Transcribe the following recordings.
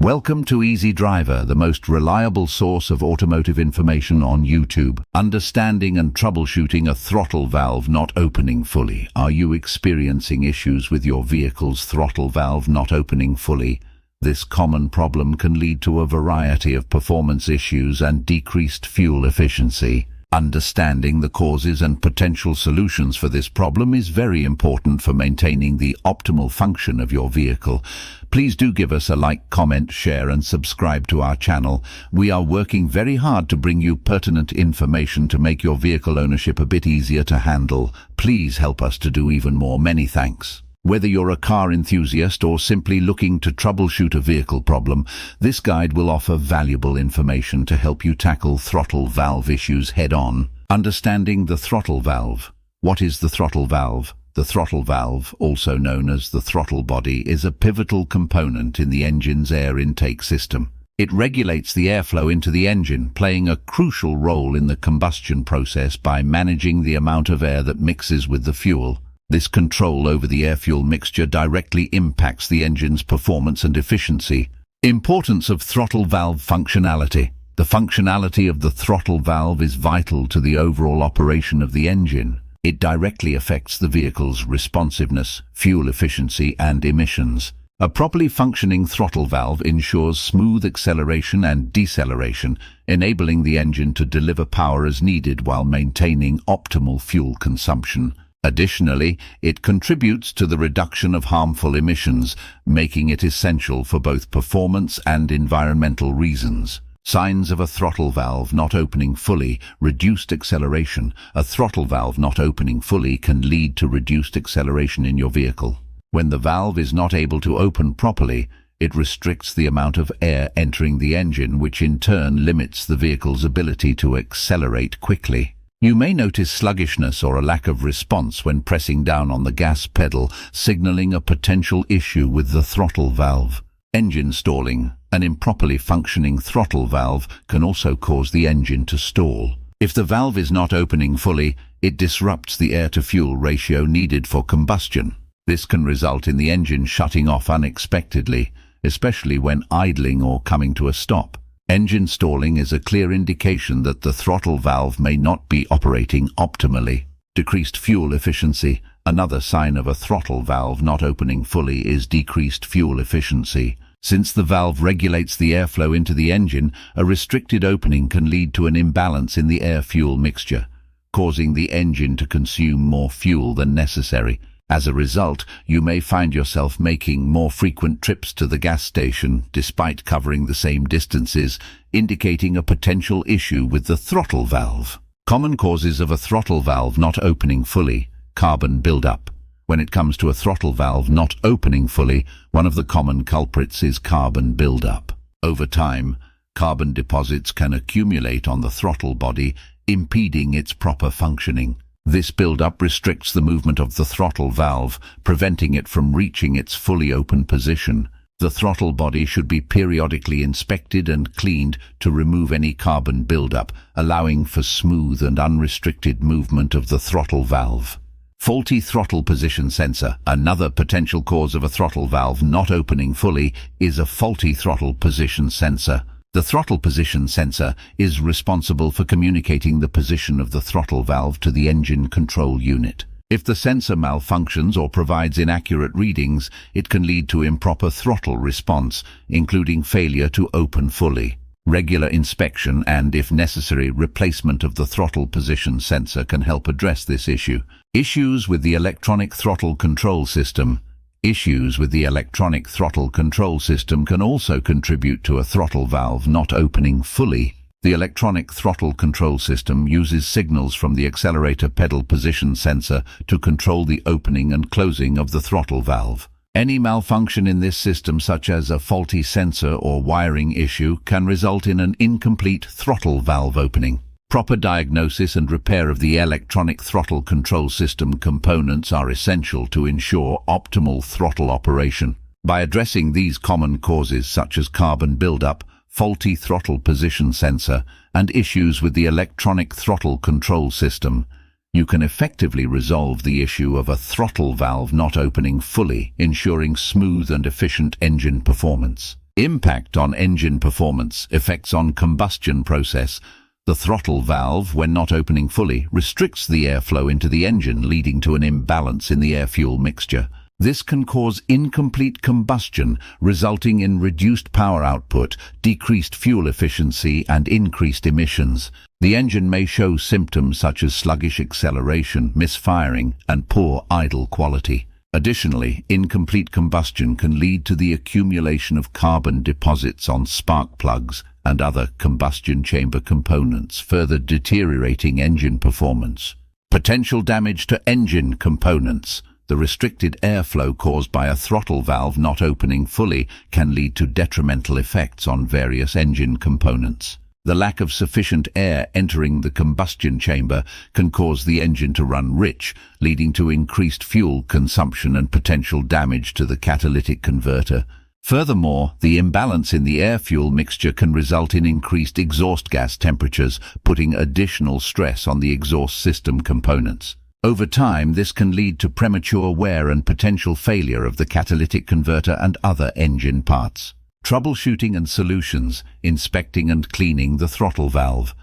Welcome to Easy Driver, the most reliable source of automotive information on YouTube. Understanding and troubleshooting a throttle valve not opening fully. Are you experiencing issues with your vehicle's throttle valve not opening fully? This common problem can lead to a variety of performance issues and decreased fuel efficiency. Understanding the causes and potential solutions for this problem is very important for maintaining the optimal function of your vehicle. Please do give us a like, comment, share and subscribe to our channel. We are working very hard to bring you pertinent information to make your vehicle ownership a bit easier to handle. Please help us to do even more. Many thanks. Whether you're a car enthusiast or simply looking to troubleshoot a vehicle problem, this guide will offer valuable information to help you tackle throttle valve issues head-on. Understanding the throttle valve. What is the throttle valve? The throttle valve, also known as the throttle body, is a pivotal component in the engine's air intake system. It regulates the airflow into the engine, playing a crucial role in the combustion process by managing the amount of air that mixes with the fuel. This control over the air-fuel mixture directly impacts the engine's performance and efficiency. Importance of throttle valve functionality. The functionality of the throttle valve is vital to the overall operation of the engine. It directly affects the vehicle's responsiveness, fuel efficiency, and emissions. A properly functioning throttle valve ensures smooth acceleration and deceleration, enabling the engine to deliver power as needed while maintaining optimal fuel consumption. Additionally, it contributes to the reduction of harmful emissions, making it essential for both performance and environmental reasons. Signs of a throttle valve not opening fully. Reduced acceleration. A throttle valve not opening fully can lead to reduced acceleration in your vehicle. When the valve is not able to open properly, it restricts the amount of air entering the engine, which in turn limits the vehicle's ability to accelerate quickly. You may notice sluggishness or a lack of response when pressing down on the gas pedal, signaling a potential issue with the throttle valve. Engine stalling. An improperly functioning throttle valve can also cause the engine to stall. If the valve is not opening fully, it disrupts the air-to-fuel ratio needed for combustion. This can result in the engine shutting off unexpectedly, especially when idling or coming to a stop. Engine stalling is a clear indication that the throttle valve may not be operating optimally. Decreased fuel efficiency. Another sign of a throttle valve not opening fully is decreased fuel efficiency. Since the valve regulates the airflow into the engine, a restricted opening can lead to an imbalance in the air-fuel mixture, causing the engine to consume more fuel than necessary. As a result, you may find yourself making more frequent trips to the gas station despite covering the same distances, indicating a potential issue with the throttle valve. Common causes of a throttle valve not opening fully. Carbon buildup. When it comes to a throttle valve not opening fully, one of the common culprits is carbon buildup. Over time, carbon deposits can accumulate on the throttle body, impeding its proper functioning. This buildup restricts the movement of the throttle valve, preventing it from reaching its fully open position. The throttle body should be periodically inspected and cleaned to remove any carbon buildup, allowing for smooth and unrestricted movement of the throttle valve. Faulty throttle position sensor. Another potential cause of a throttle valve not opening fully is a faulty throttle position sensor. The throttle position sensor is responsible for communicating the position of the throttle valve to the engine control unit. If the sensor malfunctions or provides inaccurate readings, it can lead to improper throttle response, including failure to open fully. Regular inspection and, if necessary, replacement of the throttle position sensor can help address this issue. Issues with the electronic throttle control system. Issues with the electronic throttle control system can also contribute to a throttle valve not opening fully. The electronic throttle control system uses signals from the accelerator pedal position sensor to control the opening and closing of the throttle valve. Any malfunction in this system, such as a faulty sensor or wiring issue, can result in an incomplete throttle valve opening. Proper diagnosis and repair of the electronic throttle control system components are essential to ensure optimal throttle operation. By addressing these common causes such as carbon buildup, faulty throttle position sensor, and issues with the electronic throttle control system, you can effectively resolve the issue of a throttle valve not opening fully, ensuring smooth and efficient engine performance. Impact on engine performance. Effects on combustion process. The throttle valve, when not opening fully, restricts the airflow into the engine, leading to an imbalance in the air-fuel mixture. This can cause incomplete combustion, resulting in reduced power output, decreased fuel efficiency, and increased emissions. The engine may show symptoms such as sluggish acceleration, misfiring, and poor idle quality. Additionally, incomplete combustion can lead to the accumulation of carbon deposits on spark plugs and other combustion chamber components, further deteriorating engine performance. Potential damage to engine components. The restricted airflow caused by a throttle valve not opening fully can lead to detrimental effects on various engine components. The lack of sufficient air entering the combustion chamber can cause the engine to run rich, leading to increased fuel consumption and potential damage to the catalytic converter. Furthermore, the imbalance in the air-fuel mixture can result in increased exhaust gas temperatures, putting additional stress on the exhaust system components. Over time, this can lead to premature wear and potential failure of the catalytic converter and other engine parts. Troubleshooting and solutions. Inspecting and cleaning the throttle valve.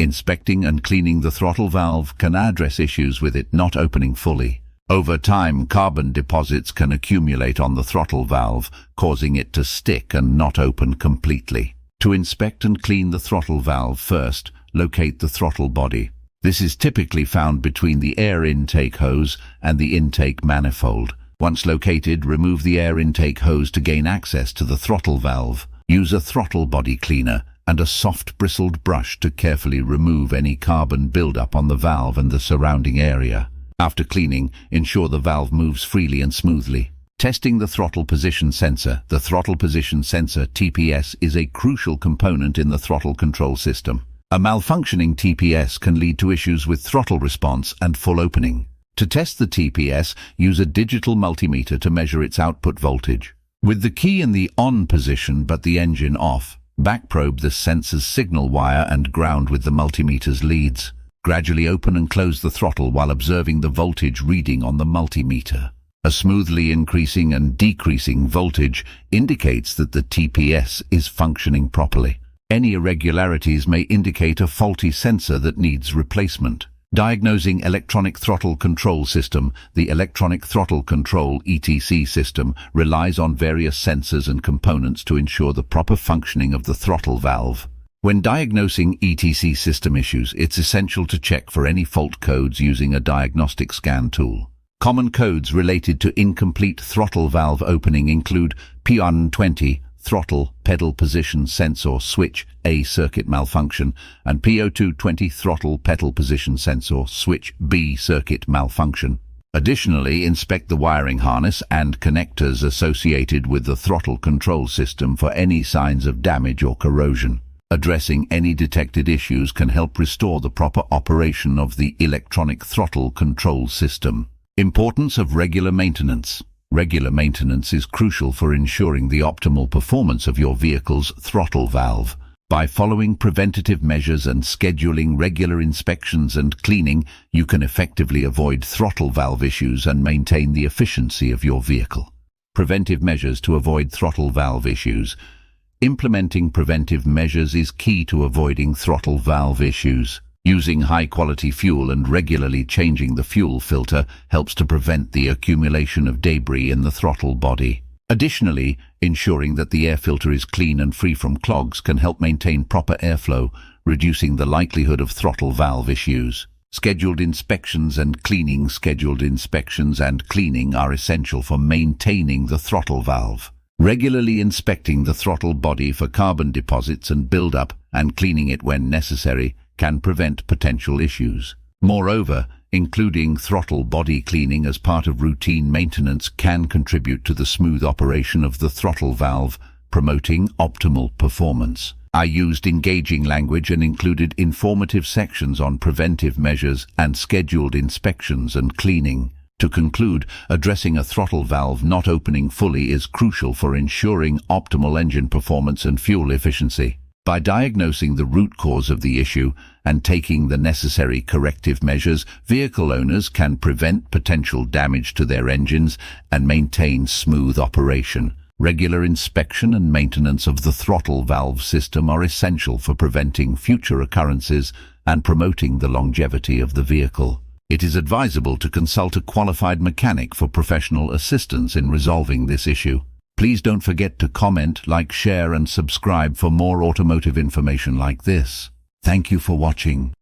Inspecting and cleaning the throttle valve can address issues with it not opening fully. Over time, carbon deposits can accumulate on the throttle valve, causing it to stick and not open completely. To inspect and clean the throttle valve, first, locate the throttle body. This is typically found between the air intake hose and the intake manifold. Once located, remove the air intake hose to gain access to the throttle valve. Use a throttle body cleaner and a soft bristled brush to carefully remove any carbon buildup on the valve and the surrounding area. After cleaning, ensure the valve moves freely and smoothly. Testing the throttle position sensor. The throttle position sensor, TPS, is a crucial component in the throttle control system. A malfunctioning TPS can lead to issues with throttle response and full opening. To test the TPS, use a digital multimeter to measure its output voltage. With the key in the on position but the engine off, backprobe the sensor's signal wire and ground with the multimeter's leads. Gradually open and close the throttle while observing the voltage reading on the multimeter. A smoothly increasing and decreasing voltage indicates that the TPS is functioning properly. Any irregularities may indicate a faulty sensor that needs replacement. Diagnosing electronic throttle control system. The electronic throttle control (ETC) system relies on various sensors and components to ensure the proper functioning of the throttle valve. When diagnosing ETC system issues, it's essential to check for any fault codes using a diagnostic scan tool. Common codes related to incomplete throttle valve opening include P120, throttle pedal position sensor switch A circuit malfunction, and P0220, throttle pedal position sensor switch B circuit malfunction. Additionally, inspect the wiring harness and connectors associated with the throttle control system for any signs of damage or corrosion. Addressing any detected issues can help restore the proper operation of the electronic throttle control system. Importance of regular maintenance. Regular maintenance is crucial for ensuring the optimal performance of your vehicle's throttle valve. By following preventative measures and scheduling regular inspections and cleaning, you can effectively avoid throttle valve issues and maintain the efficiency of your vehicle. Preventive measures to avoid throttle valve issues. Implementing preventive measures is key to avoiding throttle valve issues. Using high-quality fuel and regularly changing the fuel filter helps to prevent the accumulation of debris in the throttle body. Additionally, ensuring that the air filter is clean and free from clogs can help maintain proper airflow, reducing the likelihood of throttle valve issues. Scheduled inspections and cleaning. Scheduled inspections and cleaning are essential for maintaining the throttle valve. Regularly inspecting the throttle body for carbon deposits and buildup and cleaning it when necessary can prevent potential issues. Moreover, including throttle body cleaning as part of routine maintenance can contribute to the smooth operation of the throttle valve, promoting optimal performance. I used engaging language and included informative sections on preventive measures and scheduled inspections and cleaning. To conclude, addressing a throttle valve not opening fully is crucial for ensuring optimal engine performance and fuel efficiency. By diagnosing the root cause of the issue and taking the necessary corrective measures, vehicle owners can prevent potential damage to their engines and maintain smooth operation. Regular inspection and maintenance of the throttle valve system are essential for preventing future occurrences and promoting the longevity of the vehicle. It is advisable to consult a qualified mechanic for professional assistance in resolving this issue. Please don't forget to comment, like, share and subscribe for more automotive information like this. Thank you for watching.